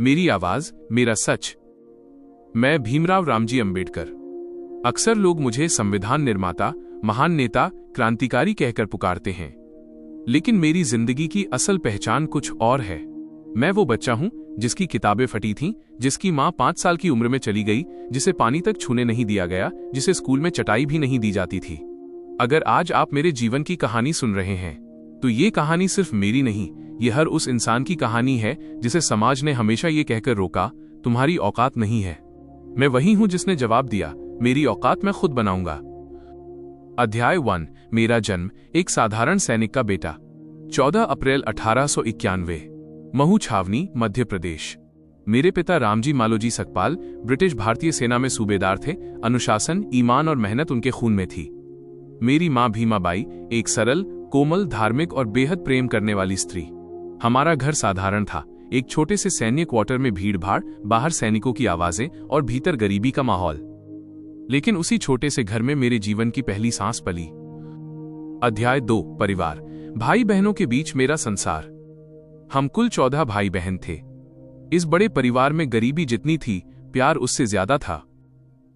मेरी आवाज, मेरा सच। मैं भीमराव रामजी अंबेडकर। अक्सर लोग मुझे संविधान निर्माता, महान नेता, क्रांतिकारी कहकर पुकारते हैं, लेकिन मेरी जिंदगी की असल पहचान कुछ और है। मैं वो बच्चा हूं जिसकी किताबें फटी थीं, जिसकी मां 5 साल की उम्र में चली गई, जिसे पानी तक छूने नहीं दिया गया, जिसे स्कूल में चटाई भी नहीं दी जाती थी। अगर आज आप मेरे जीवन की कहानी सुन रहे हैं, तो ये कहानी सिर्फ मेरी नहीं, ये हर उस इंसान की कहानी है जिसे समाज ने हमेशा ये कहकर रोका, तुम्हारी औकात नहीं है। मैं वही हूं जिसने जवाब दिया, मेरी औकात मैं खुद बनाऊंगा। अध्याय 1। मेरा जन्म। एक साधारण सैनिक का बेटा। 14 अप्रैल 1891, महू छावनी, मध्य प्रदेश। मेरे पिता रामजी मालोजी सकपाल ब्रिटिश भारतीय सेना में सूबेदार थे। अनुशासन, ईमान और मेहनत उनके खून में थी। मेरी मां भीमाबाई एक सरल, कोमल, धार्मिक और बेहद प्रेम करने वाली स्त्री। हमारा घर साधारण था, एक छोटे से सैन्य क्वार्टर में भीड़-भाड़, बाहर सैनिकों की आवाजें और भीतर गरीबी का माहौल। लेकिन उसी छोटे से घर में मेरे जीवन की पहली सांस पली। अध्याय 2। परिवार। भाई बहनों के बीच मेरा संसार। हम कुल 14 भाई बहन थे। इस बड़े परिवार में गरीबी जितनी थी, प्यार उससे ज्यादा था।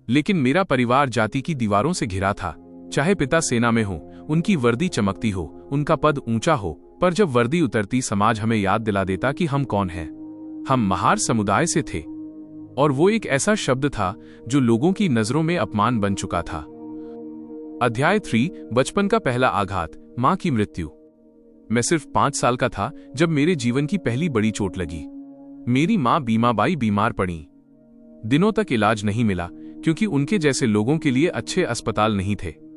लेकिन मेरा परिवार जाति की दीवारों से घिरा था। चाहे पिता सेना में हो, उनकी वर्दी चमकती हो, उनका पद ऊंचा हो, पर जब वर्दी उतरती, समाज हमें याद दिला देता कि हम कौन हैं। हम महार समुदाय से थे, और वो एक ऐसा शब्द था जो लोगों की नजरों में अपमान बन चुका था। अध्याय 3। बचपन का पहला आघात। मां की मृत्यु। मैं सिर्फ 5 साल का था जब मेरे जीवन की पहली बड़ी चोट लगी। मेरी मां भीमाबाई बीमार पड़ी। दिनों तक इलाज नहीं मिला, क्योंकि उनके जैसे लोगों के लिए अच्छे अस्पताल नहीं थे।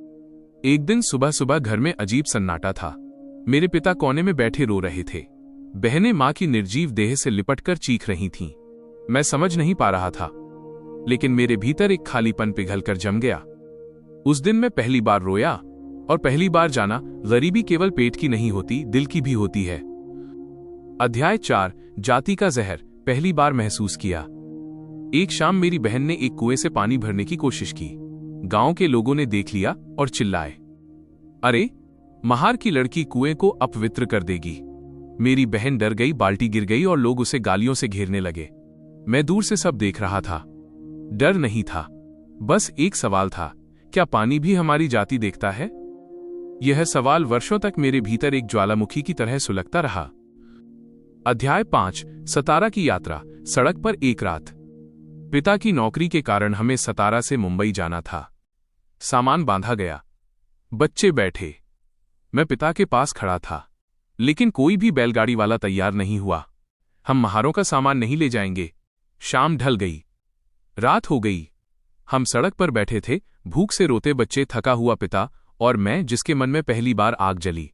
एक दिन सुबह सुबह घर में अजीब सन्नाटा था। मेरे पिता कोने में बैठे रो रहे थे। बहनें मां की निर्जीव देह से लिपटकर चीख रही थीं। मैं समझ नहीं पा रहा था, लेकिन मेरे भीतर एक खालीपन पिघलकर जम गया। उस दिन मैं पहली बार रोया, और पहली बार जाना, गरीबी केवल पेट की नहीं होती, दिल की भी होती है। अध्याय 4। जाति का जहर। पहली बार महसूस किया। एक शाम मेरी बहन ने एक कुएं से पानी भरने की कोशिश की। गांव के लोगों ने देख लिया और चिल्लाए, अरे, महार की लड़की कुएं को अपवित्र कर देगी। मेरी बहन डर गई, बाल्टी गिर गई और लोग उसे गालियों से घेरने लगे। मैं दूर से सब देख रहा था। डर नहीं था, बस एक सवाल था, क्या पानी भी हमारी जाति देखता है? यह सवाल वर्षों तक मेरे भीतर एक ज्वालामुखी की तरह सुलगता रहा। अध्याय 5। सतारा की यात्रा। सड़क पर एक रात। पिता की नौकरी के कारण हमें सतारा से मुंबई जाना था। सामान बांधा गया, बच्चे बैठे। मैं पिता के पास खड़ा था, लेकिन कोई भी बैलगाड़ी वाला तैयार नहीं हुआ। हम महारों का सामान नहीं ले जाएंगे। शाम ढल गई, रात हो गई। हम सड़क पर बैठे थे, भूख से रोते बच्चे, थका हुआ पिता, और मैं, जिसके मन में पहली बार आग जली।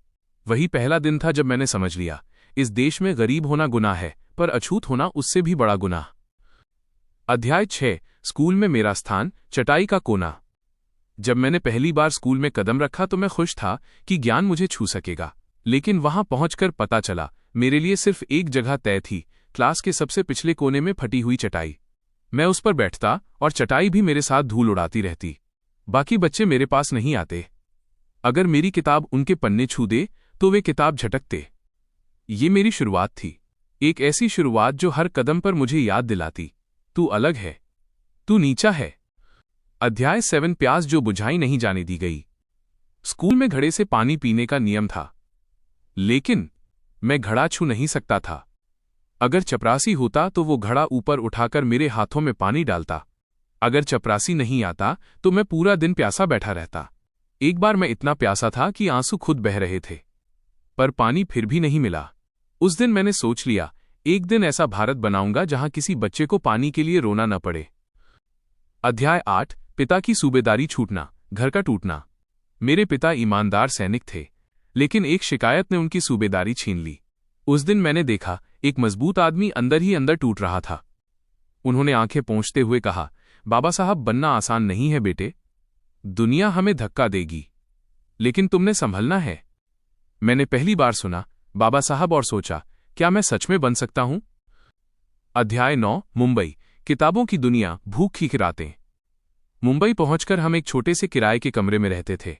वही पहला दिन था जब मैंने समझ लिया, इस देश में गरीब होना गुनाह है, पर अछूत होना उससे भी बड़ा गुनाह। अध्याय 6। स्कूल में मेरा स्थान। चटाई का कोना। जब मैंने पहली बार स्कूल में कदम रखा तो मैं खुश था कि ज्ञान मुझे छू सकेगा। लेकिन वहां पहुंचकर पता चला, मेरे लिए सिर्फ एक जगह तय थी, क्लास के सबसे पिछले कोने में फटी हुई चटाई। मैं उस पर बैठता और चटाई भी मेरे साथ धूल उड़ाती रहती। बाकी बच्चे मेरे पास नहीं आते। अगर मेरी किताब उनके पन्ने छू दे तो वे किताब झटकते। ये मेरी शुरुआत थी, एक ऐसी शुरुआत जो हर कदम पर मुझे याद दिलाती, तू अलग है, तू नीचा है। अध्याय 7। प्यास जो बुझाई नहीं जाने दी गई। स्कूल में घड़े से पानी पीने का नियम था, लेकिन मैं घड़ा छू नहीं सकता था। अगर चपरासी होता तो वो घड़ा ऊपर उठाकर मेरे हाथों में पानी डालता। अगर चपरासी नहीं आता तो मैं पूरा दिन प्यासा बैठा रहता। एक बार मैं इतना प्यासा था कि आंसू खुद बह रहे थे, पर पानी फिर भी नहीं मिला। उस दिन मैंने सोच लिया, एक दिन ऐसा भारत बनाऊंगा जहां किसी बच्चे को पानी के लिए रोना न पड़े। अध्याय 8। पिता की सूबेदारी छूटना, घर का टूटना। मेरे पिता ईमानदार सैनिक थे, लेकिन एक शिकायत ने उनकी सूबेदारी छीन ली। उस दिन मैंने देखा, एक मजबूत आदमी अंदर ही अंदर टूट रहा था। उन्होंने आंखें पोंछते हुए कहा, बाबा साहब, बनना आसान नहीं है बेटे। दुनिया हमें धक्का देगी, लेकिन तुमने संभलना है। मैंने पहली बार सुना बाबा साहब और सोचा, क्या मैं सच में बन सकता हूं? अध्याय 9। मुंबई। किताबों की दुनिया। भूख की रातें। मुंबई पहुंचकर हम एक छोटे से किराए के कमरे में रहते थे।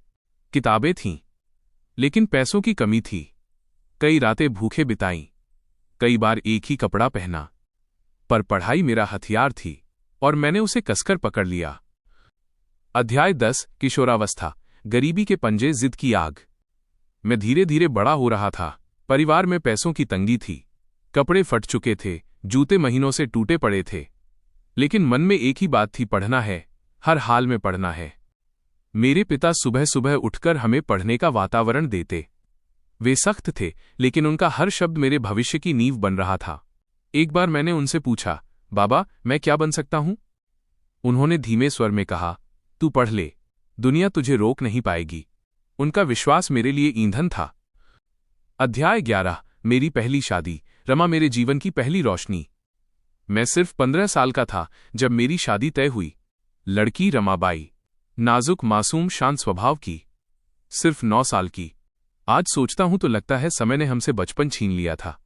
किताबें थीं, लेकिन पैसों की कमी थी। कई रातें भूखे बिताईं, कई बार एक ही कपड़ा पहना। पर पढ़ाई मेरा हथियार थी और मैंने उसे कसकर पकड़ लिया। अध्याय 10 किशोरावस्था, गरीबी के पंजे, जिद की आग। मैं धीरे धीरे बड़ा हो रहा था। परिवार में पैसों की तंगी थी, कपड़े फट चुके थे, जूते महीनों से टूटे पड़े थे, लेकिन मन में एक ही बात थी, पढ़ना है, हर हाल में पढ़ना है। मेरे पिता सुबह सुबह उठकर हमें पढ़ने का वातावरण देते। वे सख्त थे, लेकिन उनका हर शब्द मेरे भविष्य की नींव बन रहा था। एक बार मैंने उनसे पूछा, बाबा, मैं क्या बन सकता हूं? उन्होंने धीमे स्वर में कहा, तू पढ़ ले, दुनिया तुझे रोक नहीं पाएगी। उनका विश्वास मेरे लिए ईंधन था। अध्याय 11 मेरी पहली शादी, रमा मेरे जीवन की पहली रोशनी। मैं सिर्फ 15 साल का था जब मेरी शादी तय हुई। लड़की रमाबाई, नाजुक, मासूम, शांत स्वभाव की, सिर्फ 9 साल की। आज सोचता हूं तो लगता है समय ने हमसे बचपन छीन लिया था।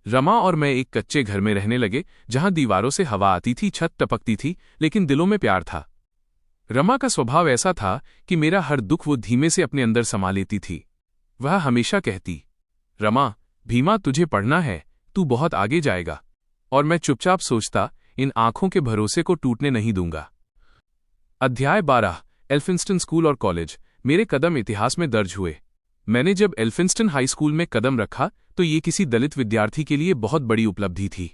रमा और मैं एक कच्चे घर में रहने लगे, जहां दीवारों से हवा आती थी, छत टपकती थी, लेकिन दिलों में प्यार था। रमा का स्वभाव ऐसा था कि मेरा हर दुख वो धीमे से अपने अंदर समा लेती थी। वह हमेशा कहती, रमा, भीमा, तुझे पढ़ना है, तू बहुत आगे जाएगा। और मैं चुपचाप सोचता, इन आंखों के भरोसे को टूटने नहीं दूंगा। अध्याय 12 एल्फिंस्टन स्कूल और कॉलेज, मेरे कदम इतिहास में दर्ज हुए। मैंने जब एल्फिंस्टन हाई स्कूल में कदम रखा तो ये किसी दलित विद्यार्थी के लिए बहुत बड़ी उपलब्धि थी।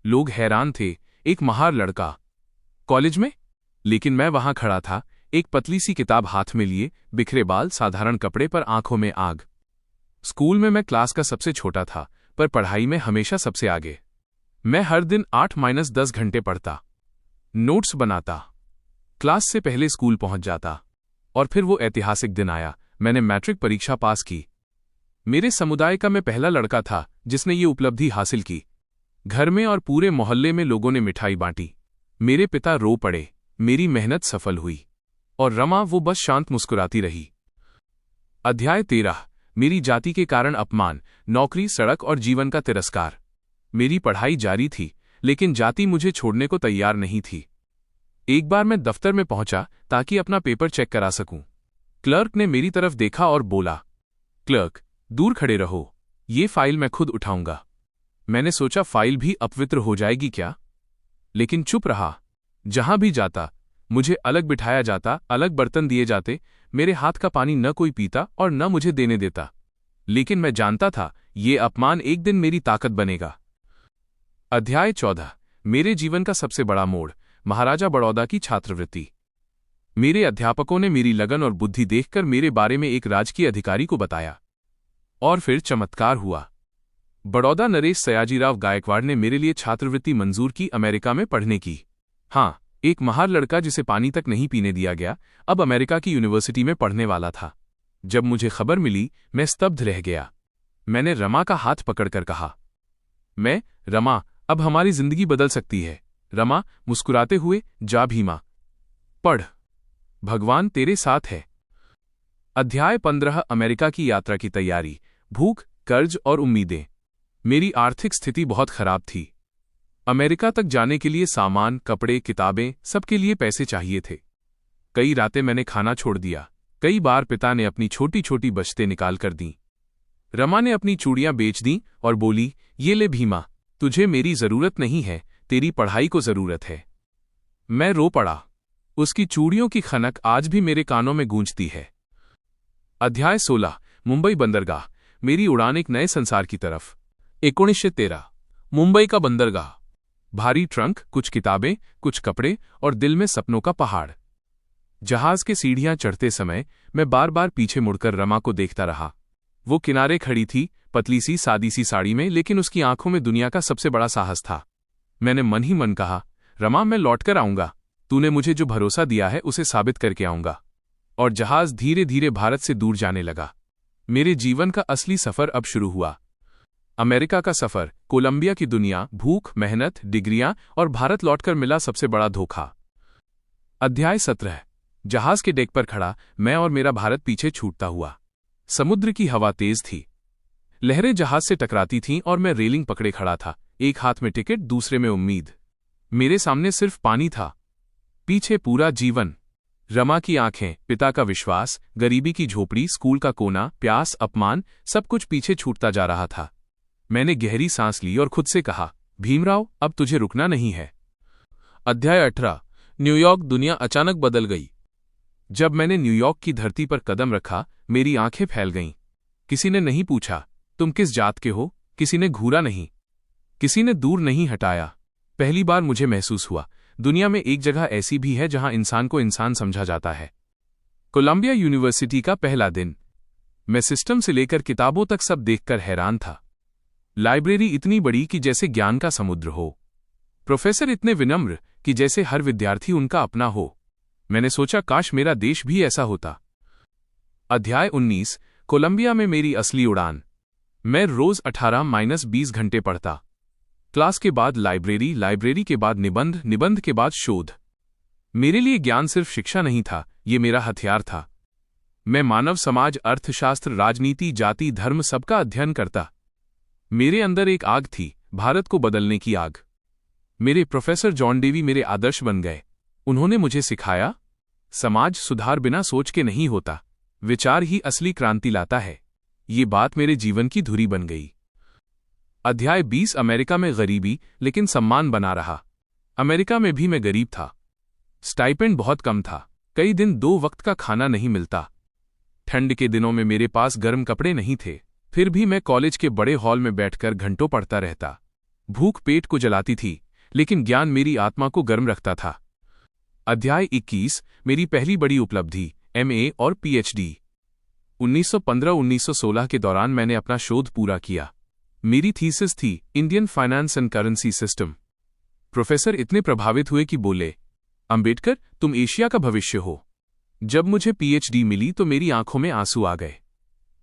लोग हैरान थे, एक महार लड़का कॉलेज में। लेकिन मैं वहां खड़ा था, एक पतली सी किताब हाथ में लिए, बिखरे बाल, साधारण कपड़े, पर आंखों में आग। स्कूल में मैं क्लास का सबसे छोटा था, पर पढ़ाई में हमेशा सबसे आगे। मैं हर दिन 8-10 घंटे पढ़ता, नोट्स बनाता, क्लास से पहले स्कूल पहुंच जाता। और फिर वो ऐतिहासिक दिन आया, मैंने मैट्रिक परीक्षा पास की। मेरे समुदाय का मैं पहला लड़का था जिसने ये उपलब्धि हासिल की। घर में और पूरे मोहल्ले में लोगों ने मिठाई बांटी। मेरे पिता रो पड़े, मेरी मेहनत सफल हुई। और रमा, वो बस शांत मुस्कुराती रही। अध्याय 13 मेरी जाति के कारण अपमान, नौकरी, सड़क और जीवन का तिरस्कार। मेरी पढ़ाई जारी थी, लेकिन जाति मुझे छोड़ने को तैयार नहीं थी। एक बार मैं दफ्तर में पहुंचा ताकि अपना पेपर चेक करा सकूं। क्लर्क ने मेरी तरफ देखा और बोला, क्लर्क, दूर खड़े रहो, ये फाइल मैं खुद उठाऊंगा। मैंने सोचा, फाइल भी अपवित्र हो जाएगी क्या? लेकिन चुप रहा। जहां भी जाता मुझे अलग बिठाया जाता, अलग बर्तन दिए जाते। मेरे हाथ का पानी न कोई पीता और न मुझे देने देता। लेकिन मैं जानता था, ये अपमान एक दिन मेरी ताकत बनेगा। अध्याय 14 मेरे जीवन का सबसे बड़ा मोड़, महाराजा बड़ौदा की छात्रवृत्ति। मेरे अध्यापकों ने मेरी लगन और बुद्धि देखकर मेरे बारे में एक राजकीय अधिकारी को बताया। और फिर चमत्कार हुआ। बड़ौदा नरेश सयाजीराव गायकवाड़ ने मेरे लिए छात्रवृत्ति मंजूर की, अमेरिका में पढ़ने की। हाँ, एक महार लड़का जिसे पानी तक नहीं पीने दिया गया, अब अमेरिका की यूनिवर्सिटी में पढ़ने वाला था। जब मुझे खबर मिली, मैं स्तब्ध रह गया। मैंने रमा का हाथ पकड़कर कहा, रमा, अब हमारी जिंदगी बदल सकती है। रमा मुस्कुराते हुए, जा भीमा, पढ़, भगवान तेरे साथ है। अध्याय 15 अमेरिका की यात्रा की तैयारी, भूख, कर्ज और उम्मीदें। मेरी आर्थिक स्थिति बहुत खराब थी। अमेरिका तक जाने के लिए सामान, कपड़े, किताबें, सबके लिए पैसे चाहिए थे। कई रातें मैंने खाना छोड़ दिया। कई बार पिता ने अपनी छोटी छोटी बचतें निकाल कर दी। रमा ने अपनी चूड़ियां बेच दी और बोली, ये ले भीमा, तुझे मेरी जरूरत नहीं है, तेरी पढ़ाई को जरूरत है। मैं रो पड़ा। उसकी चूड़ियों की खनक आज भी मेरे कानों में गूंजती है। अध्याय 16 मुंबई बंदरगाह, मेरी उड़ान एक नए संसार की तरफ। 1913 मुंबई का बंदरगाह। भारी ट्रंक, कुछ किताबें, कुछ कपड़े और दिल में सपनों का पहाड़। जहाज के सीढ़ियां चढ़ते समय मैं बार बार पीछे मुड़कर रमा को देखता रहा। वो किनारे खड़ी थी, पतली सी सादी सी साड़ी में, लेकिन उसकी आंखों में दुनिया का सबसे बड़ा साहस था। मैंने मन ही मन कहा, रमा, मैं लौटकर आऊंगा। तूने मुझे जो भरोसा दिया है उसे साबित करके आऊंगा। और जहाज धीरे धीरे भारत से दूर जाने लगा। मेरे जीवन का असली सफर अब शुरू हुआ। अमेरिका का सफर, कोलंबिया की दुनिया, भूख, मेहनत, डिग्रियां और भारत लौटकर मिला सबसे बड़ा धोखा। अध्याय 17 जहाज के डेक पर खड़ा मैं और मेरा भारत पीछे छूटता हुआ। समुद्र की हवा तेज थी, लहरें जहाज से टकराती थीं और मैं रेलिंग पकड़े खड़ा था, एक हाथ में टिकट, दूसरे में उम्मीद। मेरे सामने सिर्फ पानी था, पीछे पूरा जीवन। रमा की आंखें, पिता का विश्वास, गरीबी की झोपड़ी, स्कूल का कोना, प्यास, अपमान, सब कुछ पीछे छूटता जा रहा था। मैंने गहरी सांस ली और खुद से कहा, भीमराव, अब तुझे रुकना नहीं है। अध्याय 18। न्यूयॉर्क। दुनिया अचानक बदल गई। जब मैंने न्यूयॉर्क की धरती पर कदम रखा, मेरी आंखें फैल गईं। किसी ने नहीं पूछा, तुम किस जात के हो? किसी ने घूरा नहीं, किसी ने दूर नहीं हटाया। पहली बार मुझे महसूस हुआ, दुनिया में एक जगह ऐसी भी है जहां इंसान को इंसान समझा जाता है। कोलंबिया यूनिवर्सिटी का पहला दिन। मैं सिस्टम से लेकर किताबों तक सब देखकर हैरान था। लाइब्रेरी इतनी बड़ी कि जैसे ज्ञान का समुद्र हो। प्रोफेसर इतने विनम्र कि जैसे हर विद्यार्थी उनका अपना हो। मैंने सोचा, काश मेरा देश भी ऐसा होता। अध्याय 19। कोलंबिया में मेरी असली उड़ान। मैं रोज 18-20 घंटे पढ़ता। क्लास के बाद लाइब्रेरी, लाइब्रेरी के बाद निबंध, निबंध के बाद शोध। मेरे लिए ज्ञान सिर्फ शिक्षा नहीं था, ये मेरा हथियार था। मैं मानव समाज, अर्थशास्त्र, राजनीति, जाति, धर्म सबका अध्ययन करता। मेरे अंदर एक आग थी, भारत को बदलने की आग। मेरे प्रोफेसर जॉन डेवी मेरे आदर्श बन गए। उन्होंने मुझे सिखाया, समाज सुधार बिना सोच के नहीं होता, विचार ही असली क्रांति लाता है। ये बात मेरे जीवन की धुरी बन गई। अध्याय 20। अमेरिका में गरीबी, लेकिन सम्मान बना रहा। अमेरिका में भी मैं गरीब था। स्टाइपेंड बहुत कम था, कई दिन 2 वक्त का खाना नहीं मिलता। ठंड के दिनों में मेरे पास गर्म कपड़े नहीं थे, फिर भी मैं कॉलेज के बड़े हॉल में बैठकर घंटों पढ़ता रहता। भूख पेट को जलाती थी, लेकिन ज्ञान मेरी आत्मा को गर्म रखता था। अध्याय 21। मेरी पहली बड़ी उपलब्धि, MA और PhD। 1915-1916 के दौरान मैंने अपना शोध पूरा किया। मेरी थीसिस थी Indian finance and currency system. Professor इतने प्रभावित हुए कि बोले, अंबेडकर, तुम एशिया का भविष्य हो। जब मुझे PhD मिली तो मेरी आंखों में आंसू आ गए।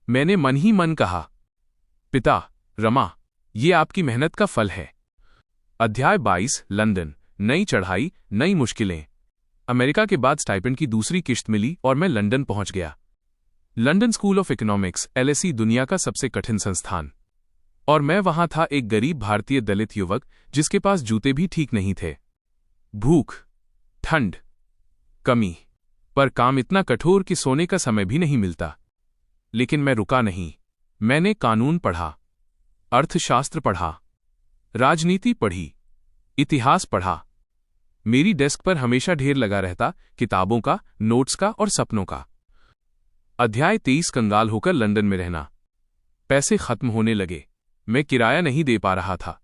मैंने मन ही मन कहा, पिता, रमा, ये आपकी मेहनत का फल है। अध्याय 22। लंदन। नई चढ़ाई, नई मुश्किलें। अमेरिका के बाद स्टाइपेंड की दूसरी किश्त मिली और मैं लंदन पहुंच गया। London school of economics, LSE, दुनिया का सबसे कठिन संस्थान। और मैं वहां था, एक गरीब भारतीय दलित युवक जिसके पास जूते भी ठीक नहीं थे। भूख, ठंड, कमी, पर काम इतना कठोर कि सोने का समय भी नहीं मिलता। लेकिन मैं रुका नहीं। मैंने कानून पढ़ा, अर्थशास्त्र पढ़ा, राजनीति पढ़ी, इतिहास पढ़ा। मेरी डेस्क पर हमेशा ढेर लगा रहता, किताबों का, नोट्स का और सपनों का। अध्याय 23। कंगाल होकर लंदन में रहना। पैसे खत्म होने लगे। मैं किराया नहीं दे पा रहा था।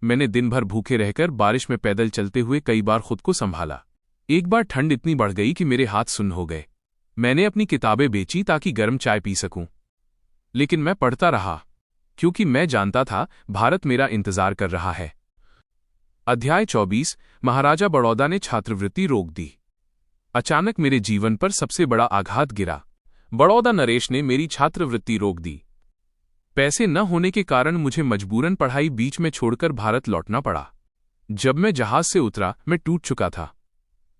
मैंने दिन भर भूखे रहकर बारिश में पैदल चलते हुए कई बार खुद को संभाला। एक बार ठंड इतनी बढ़ गई कि मेरे हाथ सुन्न हो गए। मैंने अपनी किताबें बेची ताकि गर्म चाय पी सकूं। लेकिन मैं पढ़ता रहा, क्योंकि मैं जानता था भारत मेरा इंतजार कर रहा है। अध्याय 24। महाराजा बड़ौदा ने छात्रवृत्ति रोक दी। अचानक मेरे जीवन पर सबसे बड़ा आघात गिरा। बड़ौदा नरेश ने मेरी छात्रवृत्ति रोक दी। पैसे न होने के कारण मुझे मजबूरन पढ़ाई बीच में छोड़कर भारत लौटना पड़ा। जब मैं जहाज से उतरा, मैं टूट चुका था।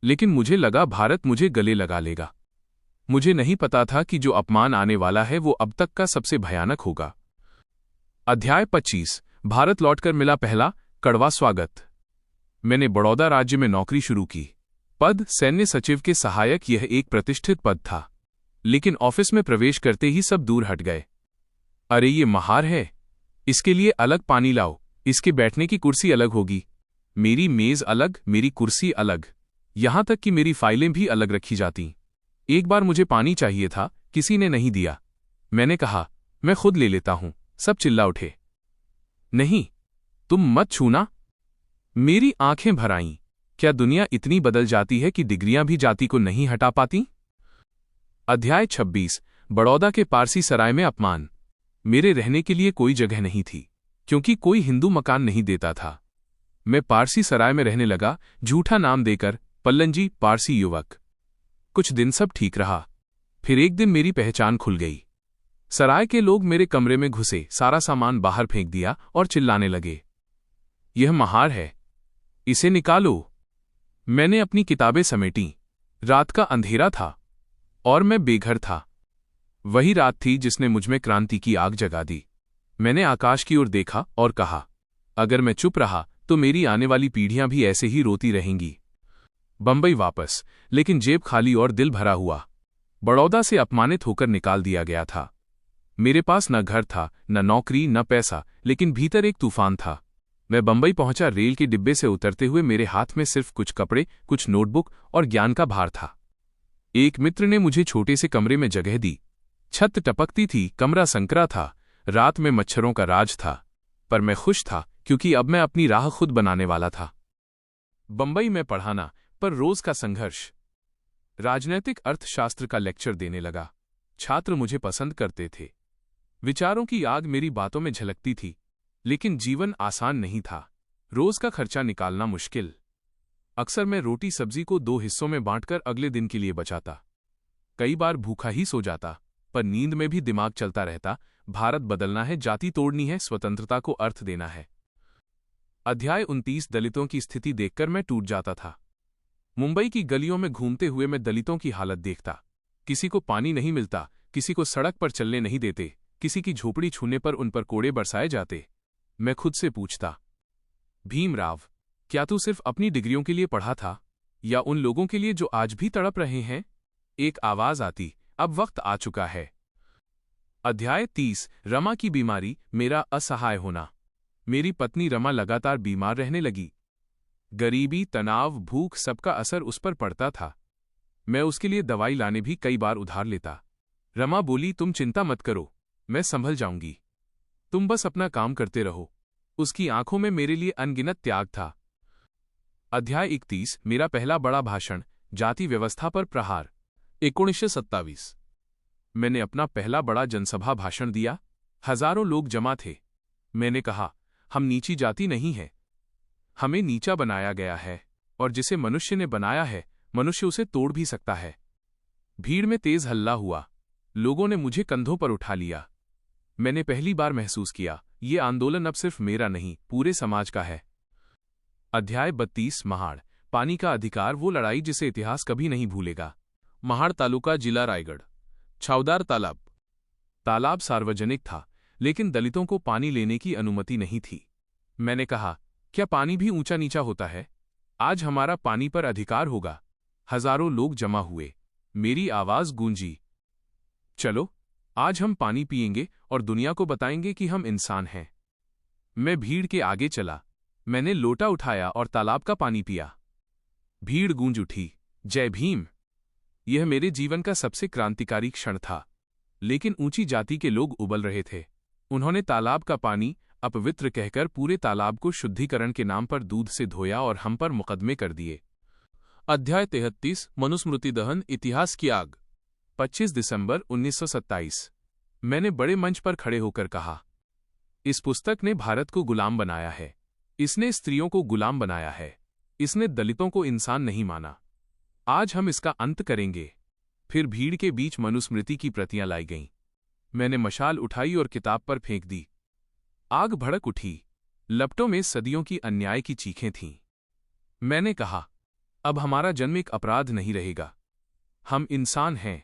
लेकिन मुझे लगा भारत मुझे गले लगा लेगा। मुझे नहीं पता था कि जो अपमान आने वाला है वो अब तक का सबसे भयानक होगा। अध्याय 25। भारत लौटकर मिला पहला कड़वा स्वागत। मैंने बड़ौदा राज्य में नौकरी शुरू की। पद सैन्य सचिव के सहायक। यह एक प्रतिष्ठित पद था, लेकिन ऑफिस में प्रवेश करते ही सब दूर हट गए। अरे ये महार है, इसके लिए अलग पानी लाओ, इसके बैठने की कुर्सी अलग होगी, मेरी मेज अलग, मेरी कुर्सी अलग, यहां तक कि मेरी फाइलें भी अलग रखी जाती। एक बार मुझे पानी चाहिए था, किसी ने नहीं दिया। मैंने कहा, मैं खुद ले लेता हूं। सब चिल्ला उठे, नहीं, तुम मत छूना। मेरी आंखें भर आईं। क्या दुनिया इतनी बदल जाती है कि डिग्रियां भी जाति को नहीं हटा पाती? अध्याय 26। बड़ौदा के पारसी सराय में अपमान। मेरे रहने के लिए कोई जगह नहीं थी, क्योंकि कोई हिंदू मकान नहीं देता था। मैं पारसी सराय में रहने लगा, झूठा नाम देकर, पल्लंजी, पारसी युवक। कुछ दिन सब ठीक रहा। फिर एक दिन मेरी पहचान खुल गई। सराय के लोग मेरे कमरे में घुसे, सारा सामान बाहर फेंक दिया और चिल्लाने लगे, यह महार है, इसे निकालो। मैंने अपनी किताबें समेटी। रात का अंधेरा था और मैं बेघर था। वही रात थी जिसने मुझमें क्रांति की आग जगा दी। मैंने आकाश की ओर देखा और कहा, अगर मैं चुप रहा तो मेरी आने वाली पीढ़ियां भी ऐसे ही रोती रहेंगी। बंबई वापस, लेकिन जेब खाली और दिल भरा हुआ। बड़ौदा से अपमानित होकर निकाल दिया गया था। मेरे पास न घर था, न नौकरी, न पैसा, लेकिन भीतर एक तूफान था। मैं बंबई पहुंचा। रेल के डिब्बे से उतरते हुए मेरे हाथ में सिर्फ कुछ कपड़े, कुछ नोटबुक और ज्ञान का भार था। एक मित्र ने मुझे छोटे से कमरे में जगह दी। छत टपकती थी, कमरा संकरा था, रात में मच्छरों का राज था, पर मैं खुश था क्योंकि अब मैं अपनी राह खुद बनाने वाला था। बंबई में पढ़ाना, पर रोज का संघर्ष। राजनैतिक अर्थशास्त्र का लेक्चर देने लगा। छात्र मुझे पसंद करते थे। विचारों की आग मेरी बातों में झलकती थी, लेकिन जीवन आसान नहीं था। रोज का खर्चा निकालना मुश्किल। अक्सर मैं रोटी सब्जी को 2 हिस्सों में बांटकर अगले दिन के लिए बचाता। कई बार भूखा ही सो जाता, पर नींद में भी दिमाग चलता रहता। भारत बदलना है, जाति तोड़नी है, स्वतंत्रता को अर्थ देना है। अध्याय 29। दलितों की स्थिति देखकर मैं टूट जाता था। मुंबई की गलियों में घूमते हुए मैं दलितों की हालत देखता। किसी को पानी नहीं मिलता, किसी को सड़क पर चलने नहीं देते, किसी की झोपड़ी छूने पर उन पर कोड़े बरसाए जाते। मैं खुद से पूछता, भीमराव, क्या तू सिर्फ अपनी डिग्रियों के लिए पढ़ा था, या उन लोगों के लिए जो आज भी तड़प रहे हैं? एक आवाज आती, अब वक्त आ चुका है। अध्याय 30। रमा की बीमारी, मेरा असहाय होना। मेरी पत्नी रमा लगातार बीमार रहने लगी। गरीबी, तनाव, भूख, सबका असर उस पर पड़ता था। मैं उसके लिए दवाई लाने भी कई बार उधार लेता। रमा बोली, तुम चिंता मत करो, मैं संभल जाऊंगी, तुम बस अपना काम करते रहो। उसकी आंखों में मेरे लिए अनगिनत त्याग था। अध्याय 31। मेरा पहला बड़ा भाषण, जाति व्यवस्था पर प्रहार। 1927। मैंने अपना पहला बड़ा जनसभा भाषण दिया। हजारों लोग जमा थे। मैंने कहा, हम नीची जाति नहीं है, हमें नीचा बनाया गया है, और जिसे मनुष्य ने बनाया है, मनुष्य उसे तोड़ भी सकता है। भीड़ में तेज हल्ला हुआ। लोगों ने मुझे कंधों पर उठा लिया। मैंने पहली बार महसूस किया, ये आंदोलन अब सिर्फ मेरा नहीं, पूरे समाज का है। अध्याय 32। महाड़, पानी का अधिकार, वो लड़ाई जिसे इतिहास कभी नहीं भूलेगा। महाड़ तालुका, जिला रायगढ़। छावदार तालाब। तालाब सार्वजनिक था, लेकिन दलितों को पानी लेने की अनुमति नहीं थी। मैंने कहा, क्या पानी भी ऊंचा नीचा होता है? आज हमारा पानी पर अधिकार होगा। हजारों लोग जमा हुए। मेरी आवाज गूंजी, चलो, आज हम पानी पिएंगे और दुनिया को बताएंगे कि हम इंसान हैं। मैं भीड़ के आगे चला। मैंने लोटा उठाया और तालाब का पानी पिया। भीड़ गूंज उठी, जय भीम। यह मेरे जीवन का सबसे क्रांतिकारी क्षण था। लेकिन ऊंची जाति के लोग उबल रहे थे। उन्होंने तालाब का पानी अपवित्र कहकर पूरे तालाब को शुद्धिकरण के नाम पर दूध से धोया और हम पर मुकदमे कर दिए। अध्याय 33। मनुस्मृति दहन, इतिहास की आग। 25 दिसंबर 1927। मैंने बड़े मंच पर खड़े होकर कहा, इस पुस्तक ने भारत को गुलाम बनाया है, इसने स्त्रियों को गुलाम बनाया है, इसने दलितों को इंसान नहीं माना। आज हम इसका अंत करेंगे। फिर भीड़ के बीच मनुस्मृति की प्रतियां लाई गईं। मैंने मशाल उठाई और किताब पर फेंक दी। आग भड़क उठी। लपटों में सदियों की अन्याय की चीखें थीं। मैंने कहा, अब हमारा जन्म एक अपराध नहीं रहेगा। हम इंसान हैं,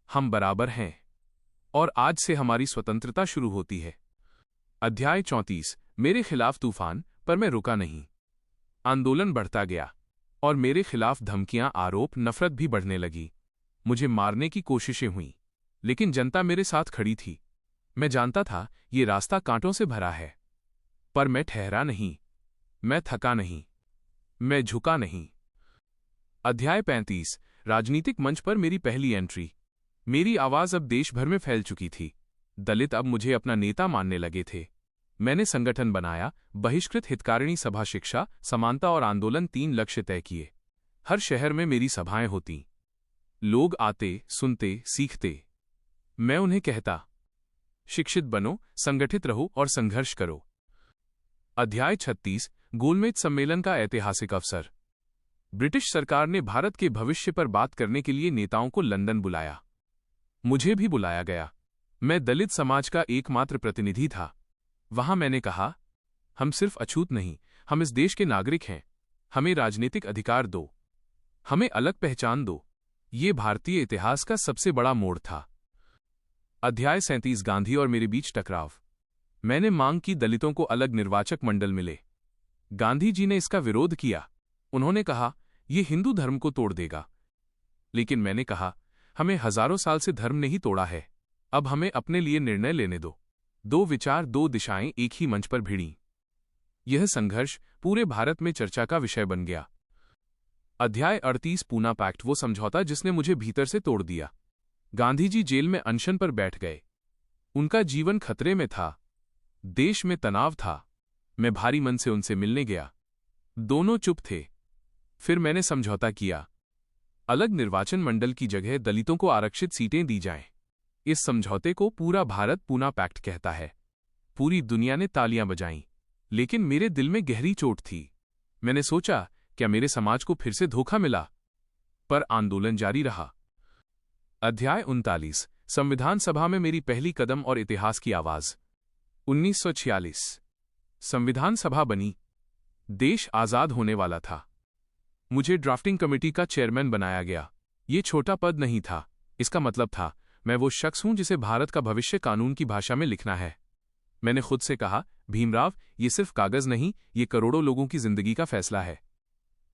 हम बराबर हैं, और आज से हमारी स्वतंत्रता शुरू होती है। अध्याय 34। मेरे खिलाफ तूफान, पर मैं रुका नहीं। आंदोलन बढ़ता गया, और मेरे खिलाफ धमकियां, आरोप, नफरत भी बढ़ने लगी। मुझे मारने की कोशिशें हुईं, लेकिन जनता मेरे साथ खड़ी थी। मैं जानता था ये रास्ता कांटों से भरा है, पर मैं ठहरा नहीं, मैं थका नहीं, मैं झुका नहीं। अध्याय 35। राजनीतिक मंच पर मेरी पहली एंट्री। मेरी आवाज अब देश भर में फैल चुकी थी। दलित अब मुझे अपना नेता मानने लगे थे। मैंने संगठन बनाया, बहिष्कृत हितकारिणी सभा, शिक्षा, समानता और आंदोलन, 3 लक्ष्य तय किए। हर शहर में मेरी सभाएं होती। लोग आते, सुनते, सीखते। मैं उन्हें कहता, शिक्षित बनो, संगठित रहो और संघर्ष करो। अध्याय 36। गोलमेज सम्मेलन का ऐतिहासिक अवसर। ब्रिटिश सरकार ने भारत के भविष्य पर बात करने के लिए नेताओं को लंदन बुलाया। मुझे भी बुलाया गया। मैं दलित समाज का एकमात्र प्रतिनिधि था। वहां मैंने कहा, हम सिर्फ अछूत नहीं, हम इस देश के नागरिक हैं। हमें राजनीतिक अधिकार दो, हमें अलग पहचान दो। ये भारतीय इतिहास का सबसे बड़ा मोड़ था। अध्याय 37। गांधी और मेरे बीच टकराव। मैंने मांग की दलितों को अलग निर्वाचक मंडल मिले। गांधी जी ने इसका विरोध किया। उन्होंने कहा, यह हिंदू धर्म को तोड़ देगा। लेकिन मैंने कहा, हमें हजारों साल से धर्म नहीं तोड़ा है, अब हमें अपने लिए निर्णय लेने दो। 2 विचार, 2 दिशाएं एक ही मंच पर भिड़ीं। यह संघर्ष पूरे भारत में चर्चा का विषय बन गया। अध्याय 38 पूना पैक्ट, वो समझौता जिसने मुझे भीतर से तोड़ दिया। गांधी जी जेल में अनशन पर बैठ गए। उनका जीवन खतरे में था, देश में तनाव था। मैं भारी मन से उनसे मिलने गया। दोनों चुप थे। फिर मैंने समझौता किया, अलग निर्वाचन मंडल की जगह दलितों को आरक्षित सीटें दी जाएं। इस समझौते को पूरा भारत पूना पैक्ट कहता है। पूरी दुनिया ने तालियां बजाईं, लेकिन मेरे दिल में गहरी चोट थी। मैंने सोचा, क्या मेरे समाज को फिर से धोखा मिला? पर आंदोलन जारी रहा। अध्याय 39 संविधान सभा में मेरी पहली कदम और इतिहास की आवाज। 1946 संविधान सभा बनी। देश आजाद होने वाला था। मुझे ड्राफ्टिंग कमेटी का चेयरमैन बनाया गया। ये छोटा पद नहीं था। इसका मतलब था, मैं वो शख्स हूं जिसे भारत का भविष्य कानून की भाषा में लिखना है। मैंने खुद से कहा, भीमराव, ये सिर्फ कागज नहीं, ये करोड़ों लोगों की जिंदगी का फैसला है।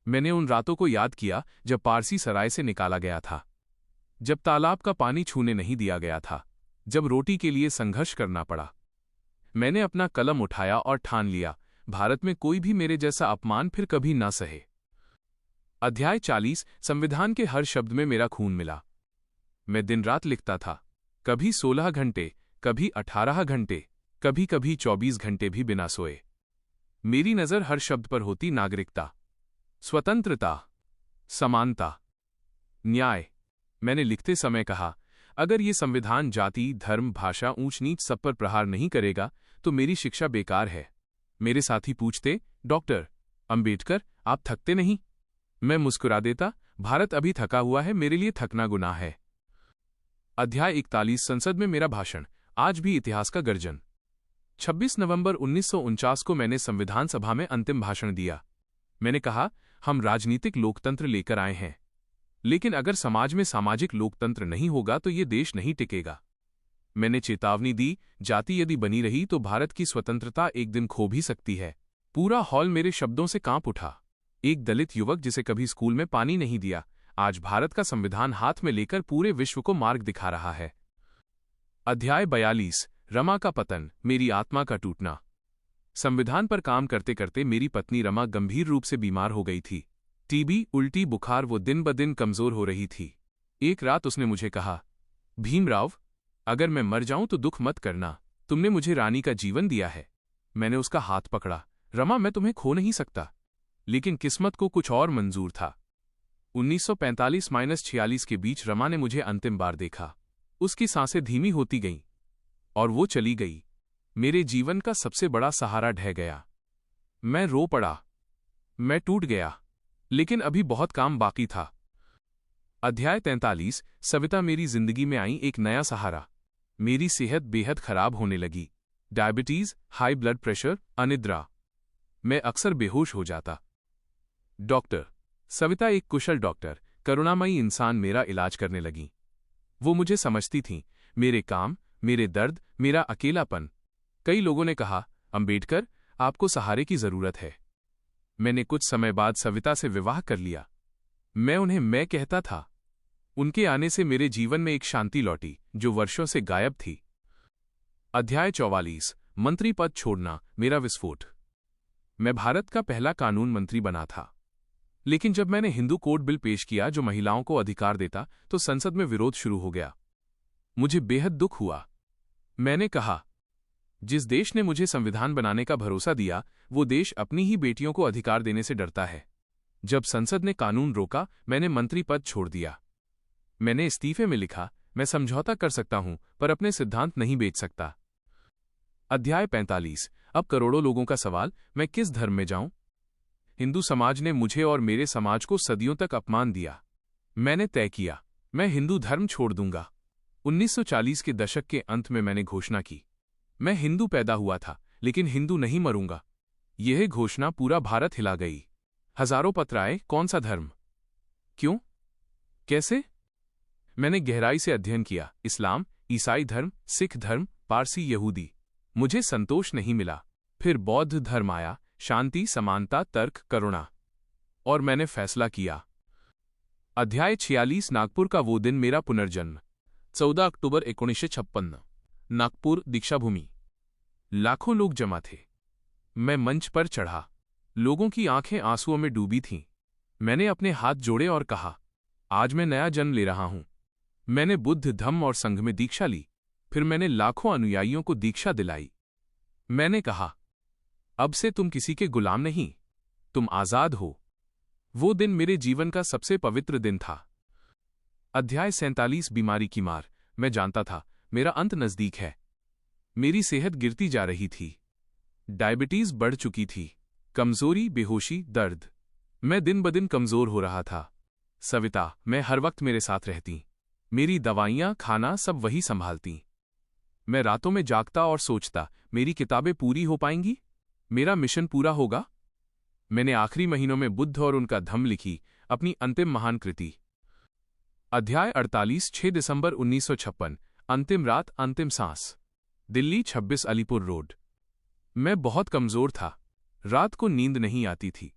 मैंने उन रातों को याद किया जब पारसी सराय से निकाला गया था, जब तालाब का पानी छूने नहीं दिया गया था, जब रोटी के लिए संघर्ष करना पड़ा। मैंने अपना कलम उठाया और ठान लिया, भारत में कोई भी मेरे जैसा अपमान फिर कभी ना सहे। अध्याय 40 संविधान के हर शब्द में मेरा खून मिला। मैं दिन रात लिखता था, कभी 16 घंटे, कभी 18 घंटे, कभी कभी 24 घंटे भी बिना सोए। मेरी नजर हर शब्द पर होती, नागरिकता, स्वतंत्रता, समानता, न्याय। मैंने लिखते समय कहा, अगर ये संविधान जाति, धर्म, भाषा, ऊंच नीच सब पर प्रहार नहीं करेगा तो मेरी शिक्षा बेकार है। मेरे साथी पूछते, डॉक्टर अंबेडकर, आप थकते नहीं? मैं मुस्कुरा देता, भारत अभी थका हुआ है, मेरे लिए थकना गुनाह है। अध्याय 41 संसद में मेरा भाषण, आज भी इतिहास का गर्जन। 26 नवंबर 1949 को मैंने संविधान सभा में अंतिम भाषण दिया। मैंने कहा, हम राजनीतिक लोकतंत्र लेकर आए हैं, लेकिन अगर समाज में सामाजिक लोकतंत्र नहीं होगा तो ये देश नहीं टिकेगा। मैंने चेतावनी दी, जाति यदि बनी रही तो भारत की स्वतंत्रता एक दिन खो भी सकती है। पूरा हॉल मेरे शब्दों से कांप उठा। एक दलित युवक जिसे कभी स्कूल में पानी नहीं दिया, आज भारत का संविधान हाथ में लेकर पूरे विश्व को मार्ग दिखा रहा है। अध्याय 42 रमा का पतन, मेरी आत्मा का टूटना। संविधान पर काम करते करते मेरी पत्नी रमा गंभीर रूप से बीमार हो गई थी। टीबी, उल्टी, बुखार, वो दिन ब दिन कमजोर हो रही थी। एक रात उसने मुझे कहा, भीमराव, अगर मैं मर जाऊं तो दुख मत करना, तुमने मुझे रानी का जीवन दिया है। मैंने उसका हाथ पकड़ा, रमा, मैं तुम्हें खो नहीं सकता। लेकिन किस्मत को कुछ और मंजूर था। 1945-46 के बीच रमा ने मुझे अंतिम बार देखा। उसकी सांसें धीमी होती गईं और वो चली गई। मेरे जीवन का सबसे बड़ा सहारा ढह गया। मैं रो पड़ा, मैं टूट गया, लेकिन अभी बहुत काम बाकी था। अध्याय 43 सविता मेरी जिंदगी में आई एक नया सहारा। मेरी सेहत बेहद खराब होने लगी। डायबिटीज, हाई ब्लड प्रेशर, अनिद्रा। मैं अक्सर बेहोश हो जाता। डॉक्टर सविता, एक कुशल डॉक्टर, करुणामयी इंसान, मेरा इलाज करने लगी। वो मुझे समझती थीं, मेरे काम, मेरे दर्द, मेरा अकेलापन। कई लोगों ने कहा, अंबेडकर, आपको सहारे की जरूरत है। मैंने कुछ समय बाद सविता से विवाह कर लिया। मैं उन्हें मैं कहता था। उनके आने से मेरे जीवन में एक शांति लौटी जो वर्षों से गायब थी। अध्याय 44 मंत्री पद छोड़ना, मेरा विस्फोट। मैं भारत का पहला कानून मंत्री बना था, लेकिन जब मैंने हिंदू कोड बिल पेश किया जो महिलाओं को अधिकार देता, तो संसद में विरोध शुरू हो गया। मुझे बेहद दुख हुआ। मैंने कहा, जिस देश ने मुझे संविधान बनाने का भरोसा दिया, वो देश अपनी ही बेटियों को अधिकार देने से डरता है। जब संसद ने कानून रोका, मैंने मंत्री पद छोड़ दिया। मैंने इस्तीफे में लिखा, मैं समझौता कर सकता हूं, पर अपने सिद्धांत नहीं बेच सकता। अध्याय 45 अब करोड़ों लोगों का सवाल, मैं किस धर्म में जाऊं? हिंदू समाज ने मुझे और मेरे समाज को सदियों तक अपमान दिया। मैंने तय किया, मैं हिंदू धर्म छोड़ दूंगा। 1940 के दशक के अंत में मैंने घोषणा की, मैं हिंदू पैदा हुआ था, लेकिन हिंदू नहीं मरूंगा। यह घोषणा पूरा भारत हिला गई। हजारों पत्र आए, कौन सा धर्म, क्यों, कैसे? मैंने गहराई से अध्ययन किया, इस्लाम, ईसाई धर्म, सिख धर्म, पारसी, यहूदी। मुझे संतोष नहीं मिला। फिर बौद्ध धर्म आया, शांति, समानता, तर्क, करुणा। और मैंने फैसला किया। अध्याय 46 नागपुर का वो दिन, मेरा पुनर्जन्म। 14 अक्टूबर 1956 नागपुर, दीक्षाभूमि। लाखों लोग जमा थे। मैं मंच पर चढ़ा। लोगों की आंखें आंसुओं में डूबी थीं। मैंने अपने हाथ जोड़े और कहा, आज मैं नया जन्म ले रहा हूं। मैंने बुद्ध, धम्म और संघ में दीक्षा ली। फिर मैंने लाखों अनुयायियों को दीक्षा दिलाई। मैंने कहा, अब से तुम किसी के गुलाम नहीं, तुम आजाद हो। वो दिन मेरे जीवन का सबसे पवित्र दिन था। अध्याय 47 बीमारी की मार। मैं जानता था मेरा अंत नजदीक है। मेरी सेहत गिरती जा रही थी। डायबिटीज बढ़ चुकी थी। कमजोरी, बेहोशी, दर्द। मैं दिन ब दिन कमजोर हो रहा था। सविता, मैं हर वक्त मेरे साथ रहती। मेरी दवाइयां, खाना सब वही संभालती। मैं रातों में जागता और सोचता, मेरी किताबें पूरी हो पाएंगी? मेरा मिशन पूरा होगा? मैंने आखिरी महीनों में बुद्ध और उनका धम्म लिखी, अपनी अंतिम महान कृति। अध्याय 48 6 दिसंबर 1956। अंतिम रात, अंतिम सांस। दिल्ली 26 अलीपुर रोड। मैं बहुत कमजोर था। रात को नींद नहीं आती थी।